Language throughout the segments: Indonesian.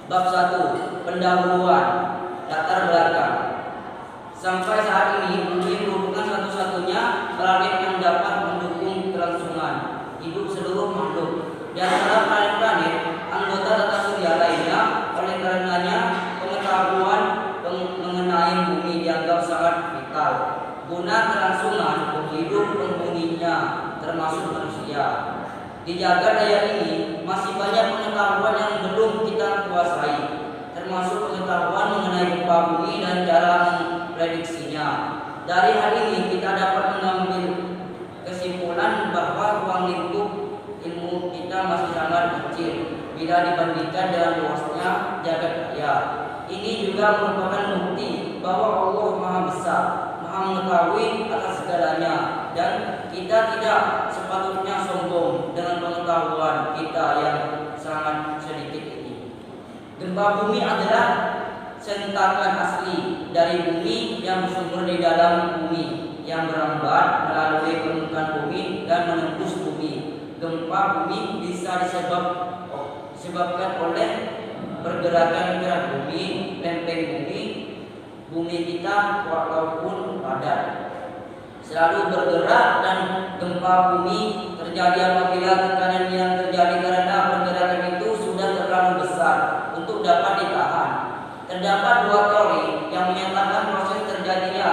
Bab 1. Pendahuluan. Latar belakang. Sampai saat ini bumi merupakan satu-satunya planet yang dapat mendukung kelangsungan hidup seluruh makhluk. Di antara planet-planet anggota tata surya lainnya, oleh karenanya pengetahuan mengenai bumi dianggap sangat vital guna kelangsungan hidup penghuninya, termasuk manusia. Di jagat raya ini masih banyak pengetahuan yang belum kita kuasai, termasuk pengetahuan mengenai gempa bumi dan cara memprediksinya. Dari hal ini kita dapat mengambil kesimpulan bahwa ruang lingkup ilmu kita masih sangat kecil bila dibandingkan dengan luasnya jagat raya. Ini juga merupakan bukti bahwa Allah Maha Besar, Maha mengetahui atas segalanya, dan kita tidak sepatutnya sombong dengan pengetahuan kita yang sangat sedikit ini. Gempa bumi adalah sentakan asli dari bumi yang bersumber di dalam bumi, yang merambat melalui permukaan bumi dan menembus bumi. Gempa bumi bisa disebabkan oleh pergerakan gerak bumi, lempeng bumi kita walaupun padat selalu bergerak, dan gempa bumi terjadi apabila tekanan yang terjadi karena pergerakan itu sudah terlalu besar untuk dapat ditahan. Terdapat dua teori yang menyatakan proses terjadinya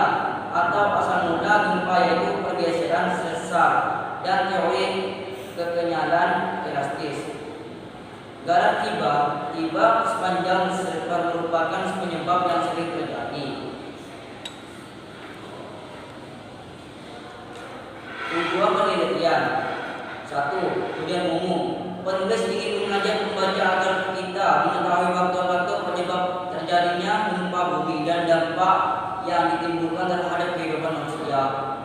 atau asal mula gempa, yaitu pergeseran sesar dan teori kekenyalan elastis. Garak tiba sepanjang sesar merupakan penyebab yang sering terjadi. Tujuan penelitian. 1. Tujuan umum. Penulis ingin mengajak pembaca agar kita mengetahui faktor-faktor penyebab terjadinya gempa bumi dan dampak yang ditimbulkan terhadap kehidupan manusia.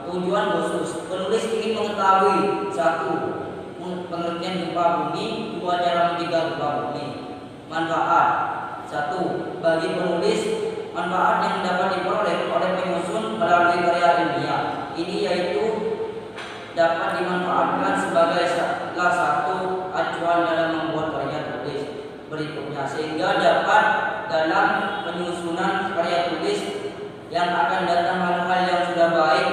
Tujuan khusus. Penulis ingin mengetahui 1. Pengertian gempa bumi, 2. Cara mencegah gempa bumi. Manfaat. 1. Bagi penulis, manfaat yang dapat diperoleh oleh penyusun melalui karya ilmiah ini yaitu dapat dimanfaatkan sebagai salah satu acuan dalam membuat karya tulis berikutnya, sehingga dapat dalam penyusunan karya tulis yang akan datang hal-hal yang sudah baik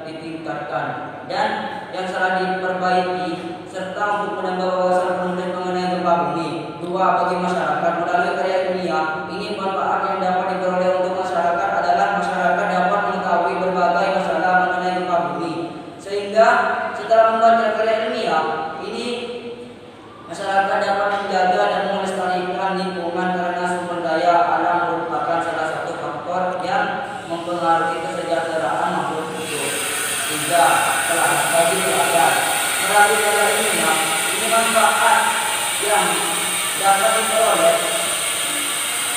ditingkatkan dan yang salah diperbaiki, serta untuk menambah wawasan penulis mengenai gempa bumi. 2. Bagi masyarakat, melalui karya ilmiah ini manfaat yang dapat diperoleh untuk masyarakat adalah masyarakat dapat mengetahui berbagai masalah mengenai gempa bumi, sehingga setelah membaca karya ilmiah ini masyarakat dapat menjaga dan melestarikan lingkungan, karena sumber daya alam merupakan salah satu faktor yang mempengaruhi kesejahteraan makhluk hidup. 3. Bagi teladan, melalui karya ilmiah ini manfaat yang dapat diperoleh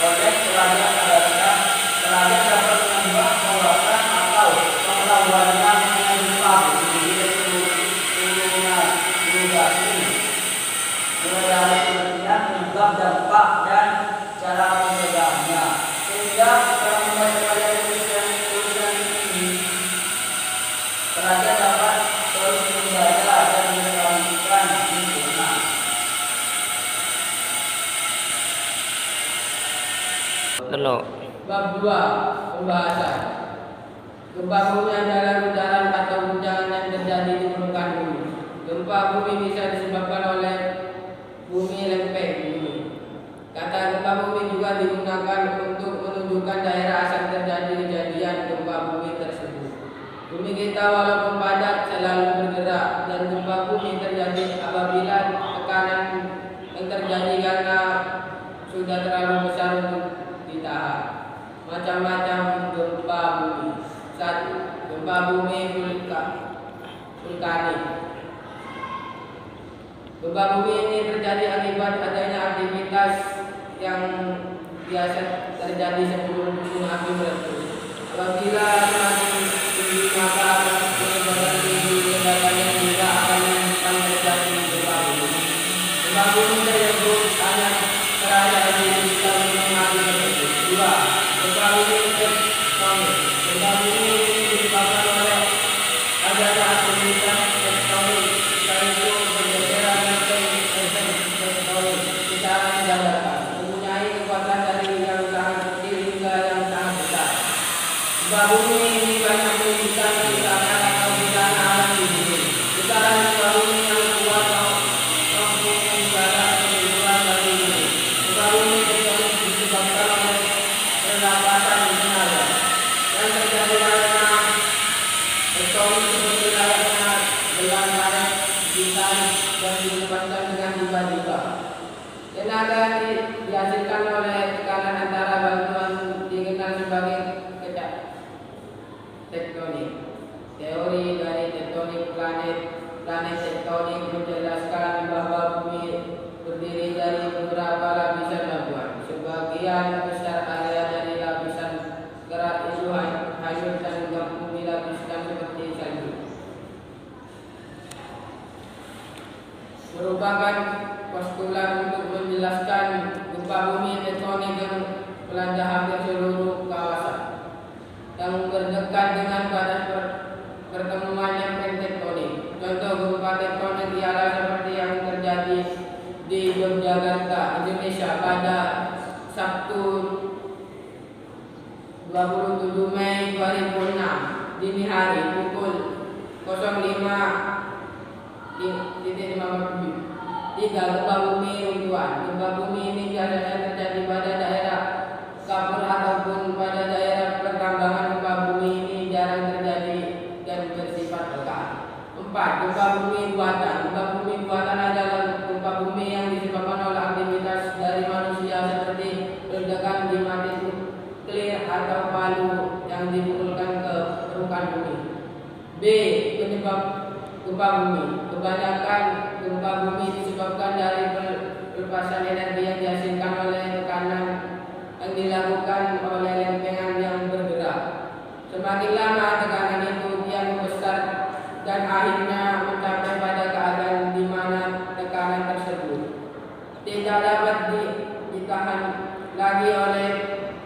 oleh teladan adalah teladan dapat menambah wawasan atau pengetahuannya mengenai gempa bumi mulai dari pengertian penyebab, dampak, dan cara mencegahnya, sehingga setelah membaca karya tulisan ini pelajar dapat terus menjaga dan melestarikan lingkungan. Bab 2. Pembahasan. Gempa bumi adalah guncangan atau guncangan yang terjadi di permukaan bumi. Gempa bumi bisa disebabkan oleh bumi lempeng bumi. Kata gempa bumi juga digunakan untuk menunjukkan daerah asal terjadi kejadian gempa bumi tersebut. Bumi kita walaupun padat selalu bergerak, dan gempa bumi terjadi apabila tekanan yang terjadi karena sudah terlalu besar untuk ditahan. Macam-macam gempa bumi. 1. Gempa bumi vulkanik. Gempa bumi ini terjadi akibat adanya aktivitas yang biasa terjadi sebelum gunung api meletus. Apabila semakin tinggi, maka penyebaran tinggi ledakannya juga akan terjadi gempa bumi. Gempa bumi tersebut hanya terjadi di sekitar gunung api tersebut. 2. Gempa bumi tektonik. Gempa bumi ini disebabkan oleh adanya aktivitas tektonik, yaitu pergeseran lempeng tektonik secara mendadak. Umumnya bumi ini banyak menimbulkan kerusakan atau bencana alam di bumi. Getaran gempa bumi yang kuat mampu menggara keseluruhan bagi bumi. Gempa bumi tektonik disebabkan oleh pernapasan tenaga yang terjadi karena tektonik seperti layaknya gelang karet, bintang, dan dilepaskan dengan tiba-tiba. Tenaga dihasilkan oleh tekanan antara batuan dikenal sebagai kecak tektonik. Teori dari tektonik planet tektonik menjelaskan bahwa bumi berdiri dari beberapa lapisan batuan. Sebagian besar area dari lapisan kerak itu hanyut dan bumi dilapiskan seperti salju. Merupakan postulat untuk menjelaskan gempa bumi tektonik yang melanda hampir seluruh kawasan yang berdekat dengan batas pertemuan lempeng tektonik. Contoh gempa tektonik ialah seperti yang terjadi di Yogyakarta, Indonesia pada Sabtu 27 Mei 2006 dini hari pukul 05.57. 3. Gempa bumi runtuhan. Gempa bumi ini biasanya terjadi pada daerah kapur ataupun pada daerah pertambangan. Gempa bumi ini jarang terjadi dan bersifat lokal. 4. Gempa bumi buatan. Gempa bumi buatan adalah gempa bumi yang disebabkan oleh aktivitas dari manusia seperti ledakan di mati nuklir atau palu yang dipukulkan ke permukaan bumi. B. Penyebab gempa bumi. Kebanyakan gempa bumi disebabkan dari pelepasan energi yang dihasilkan oleh tekanan yang dilakukan oleh lempengan yang bergerak. Semakin lama tekanan itu kian membesar dan akhirnya mencapai pada keadaan di mana tekanan tersebut tidak dapat ditahan lagi oleh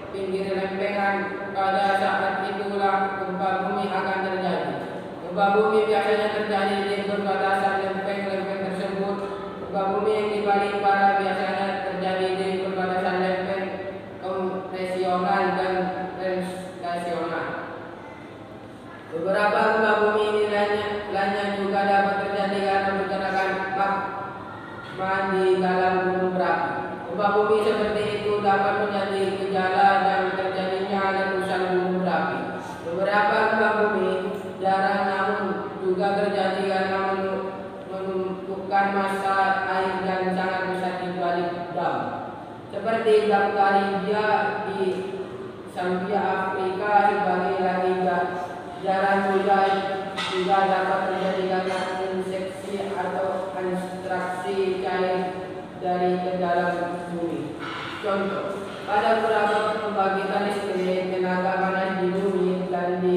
pinggir lempengan. Pada saat itulah gempa bumi akan terjadi. Gempa bumi biasanya terjadi di perbatasan lempeng-lempeng tersebut. Gempa bumi yang dibalik parah biasanya terjadi di perbatasan lempeng kompresional dan translasional. Beberapa gempa bumi ini lainnya juga dapat terjadi karena pergerakan magma di dalam gunung berapi. Gempa bumi seperti itu dapat menjadi gejala dan terjadinya letusan gunung berapi. Beberapa gempa bumi jarang namun juga terjadi karena menumpukan massa air yang sangat besar di balik dam. Seperti dam Karibia di Zambia, Afrika sebagai lagiga. Jarang juga dapat terjadi karena inseksi atau ekstraksi cair dari ke dalam bumi. Contoh, pada beberapa pembangkitan listrik tenaga panas di bumi dan di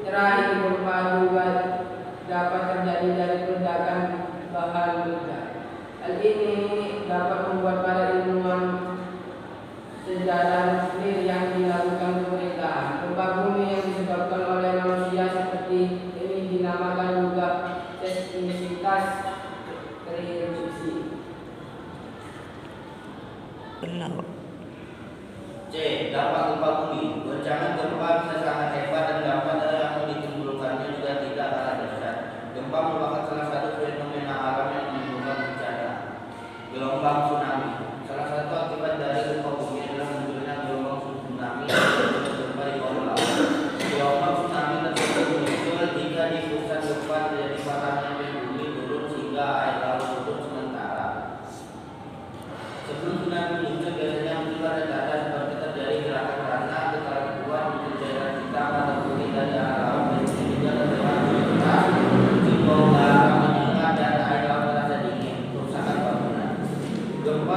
terakhir gempa juga dapat terjadi dari ledakan bahan meledak. Hal ini dapat membuat para ilmuwan sejarah nuklir yang dilakukan pemerintahan. Gempa bumi yang disebabkan oleh manusia seperti ini dinamakan juga seismisitas terinduksi. C. Dampak gempa bumi. Goncangan gempa bisa sangat hebat dan dampak yang ditimbulkannya juga tidak kalah besar. Gempa merupakan salah satu fenomena alam yang menimbulkan bencana. Gelombang tsunami. Salah satu akibat dari gempa bumi adalah munculnya gelombang tsunami dan gempa di bawah laut. Gelombang tsunami tersebut muncul jika di pusat gempa terjadi patahnya bumi turun sehingga air laut turun sementara. Sebelum tsunami muncul biasanya muncul pada data seperti terjadi gerakan tanah, getaran kuat, muncul cairan hitam atau putih dari arah laut dan juga terjadi keras, simbol garam menyengat dan air laut terasa dingin, kerusakan bangunan. Gempa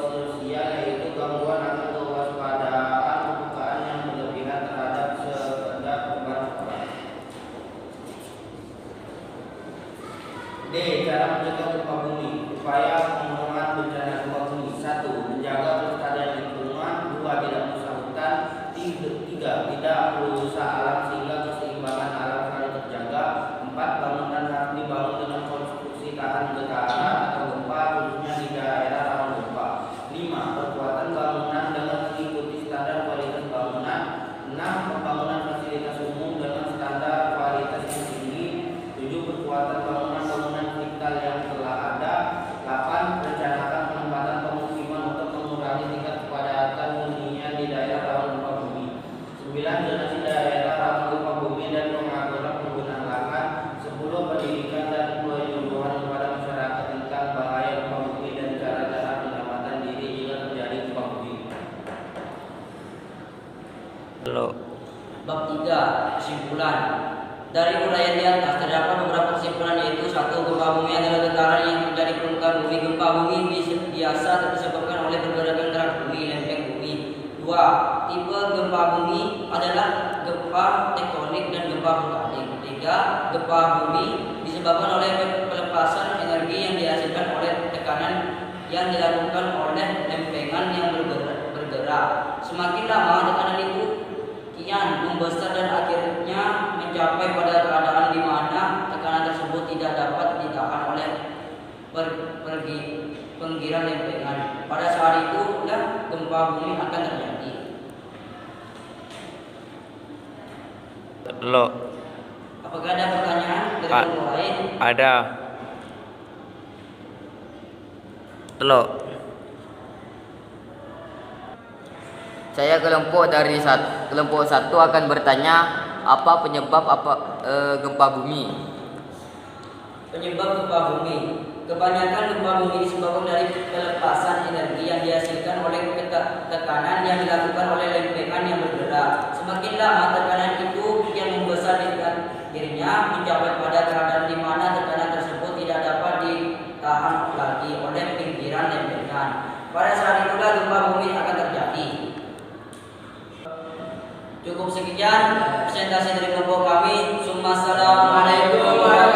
psikososial, yaitu gangguan atau kewaspadaan pembukaan yang berlebihan terhadap sekedar perubahan. D. Cara mencegah gempa bumi. Upaya pengurangan bencana gempa bumi. 1. Menjaga kelestarian lingkungan. 2. Tidak merusak hutan. 3. Tidak merusak alam sehingga keseimbangan alam selalu terjaga. 4. Bangunan harus dibangun dengan konstruksi tahan getaran atau gempa, khususnya di daerah rawan gempa. 5. Perkuatan bangunan dengan mengikuti standar kualitas bangunan. 6. Pembangunan fasilitas umum dengan standar kualitas yang tinggi. 7. Perkuatan bangunan vital yang telah ada. 8. Rencanakan penempatan pemukiman untuk mengurangi tingkat kepadatan hunian di daerah rawan gempa bumi. 9. Zonasi daerah rawan gempa bumi dan pengaturan penggunaan lahan. 10. Pendidikan dan penyuluhan kepada masyarakat tentang bahaya gempa bumi dan cara-cara penyelamatan diri jika terjadi gempa bumi. Bab 3. Kesimpulan. Dari uraian di atas terdapat beberapa kesimpulan, yaitu 1. Gempa bumi adalah getaran yang terjadi di permukaan bumi. Gempa bumi biasa disebabkan oleh pergerakan gerak bumi, lempeng bumi. 2. Tipe gempa bumi adalah gempa tektonik dan gempa vulkanik. 3. Gempa bumi disebabkan oleh pelepasan energi yang dihasilkan oleh tekanan yang dilakukan oleh lempengan yang bergerak. Semakin lama tekanan itu kian membesar dan akhirnya mencapai pada keadaan di mana tekanan tersebut tidak dapat ditahan oleh penggiran lempengan. Pada saat itu gempa bumi akan terjadi. Apakah ada pertanyaan dari kelompok lain? Ada. Saya kelompok 1 akan bertanya apa penyebab gempa bumi. Penyebab gempa bumi. Kebanyakan gempa bumi disebabkan dari pelepasan energi yang dihasilkan oleh tekanan yang dilakukan oleh lempengan yang bergerak. Semakin lama tekanan itu kian membesar di akhirnya mencapai pada keadaan di mana tekanan tersebut tidak dapat ditahan lagi oleh pinggiran lempengan. Pada saat itulah gempa bumi akan terjadi. Cukup sekian presentasi dari kelompok kami. Assalamualaikum warahmatullahi wabarakatuh.